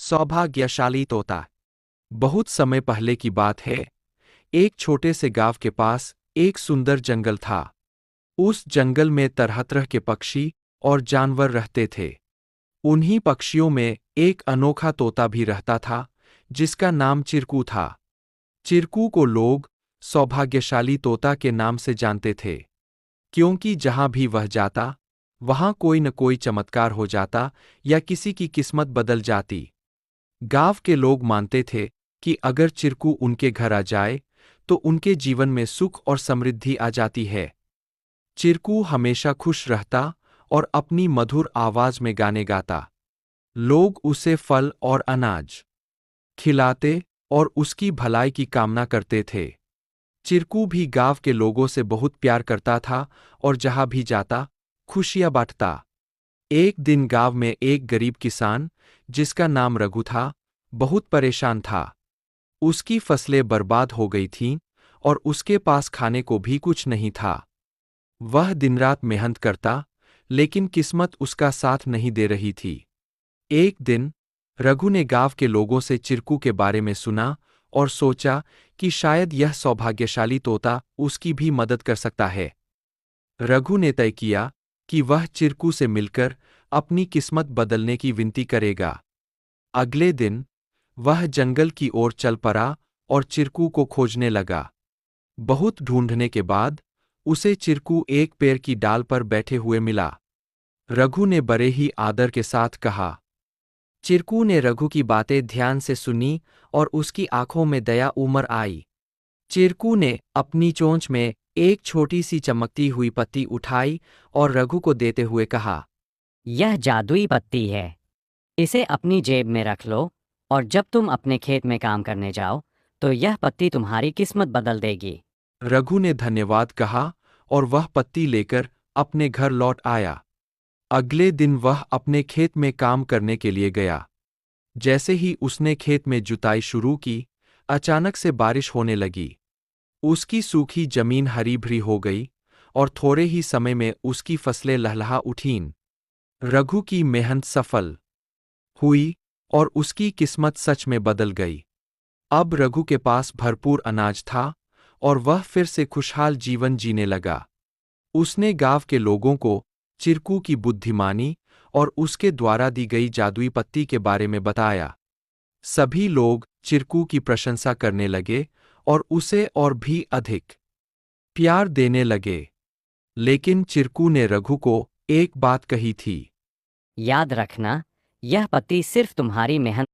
सौभाग्यशाली तोता। बहुत समय पहले की बात है। एक छोटे से गांव के पास एक सुंदर जंगल था। उस जंगल में तरह तरह के पक्षी और जानवर रहते थे। उन्हीं पक्षियों में एक अनोखा तोता भी रहता था, जिसका नाम चिरकू था। चिरकू को लोग सौभाग्यशाली तोता के नाम से जानते थे, क्योंकि जहां भी वह जाता, वहां कोई न कोई चमत्कार हो जाता या किसी की किस्मत बदल जाती। गांव के लोग मानते थे कि अगर चिरकू उनके घर आ जाए, तो उनके जीवन में सुख और समृद्धि आ जाती है। चिरकू हमेशा खुश रहता और अपनी मधुर आवाज में गाने गाता। लोग उसे फल और अनाज खिलाते और उसकी भलाई की कामना करते थे। चिरकू भी गांव के लोगों से बहुत प्यार करता था और जहां भी जाता, खुशियां बांटता। एक दिन गांव में एक गरीब किसान, जिसका नाम रघु था, बहुत परेशान था। उसकी फसलें बर्बाद हो गई थीं और उसके पास खाने को भी कुछ नहीं था। वह दिन रात मेहनत करता, लेकिन किस्मत उसका साथ नहीं दे रही थी। एक दिन रघु ने गांव के लोगों से चिरकू के बारे में सुना और सोचा कि शायद यह सौभाग्यशाली तोता उसकी भी मदद कर सकता है। रघु ने तय किया कि वह चिरकू से मिलकर अपनी किस्मत बदलने की विनती करेगा। अगले दिन वह जंगल की ओर चल पड़ा और चिरकू को खोजने लगा। बहुत ढूंढने के बाद उसे चिरकू एक पेड़ की डाल पर बैठे हुए मिला। रघु ने बड़े ही आदर के साथ कहा। चिरकू ने रघु की बातें ध्यान से सुनी और उसकी आंखों में दया उमड़ आई। चिरकू ने अपनी चोंच में एक छोटी सी चमकती हुई पत्ती उठाई और रघु को देते हुए कहा, यह जादुई पत्ती है। इसे अपनी जेब में रख लो और जब तुम अपने खेत में काम करने जाओ तो यह पत्ती तुम्हारी किस्मत बदल देगी। रघु ने धन्यवाद कहा और वह पत्ती लेकर अपने घर लौट आया। अगले दिन वह अपने खेत में काम करने के लिए गया। जैसे ही उसने खेत में जुताई शुरू की, अचानक से बारिश होने लगी। उसकी सूखी जमीन हरी भरी हो गई और थोड़े ही समय में उसकी फसलें लहलहा उठीं। रघु की मेहनत सफल हुई और उसकी किस्मत सच में बदल गई। अब रघु के पास भरपूर अनाज था और वह फिर से खुशहाल जीवन जीने लगा। उसने गांव के लोगों को चिरकू की बुद्धिमानी और उसके द्वारा दी गई जादुई पत्ती के बारे में बताया। सभी लोग चिरकू की प्रशंसा करने लगे और उसे और भी अधिक प्यार देने लगे। लेकिन चिरकू ने रघु को एक बात कही थी। याद रखना, यह पत्ती सिर्फ तुम्हारी मेहनत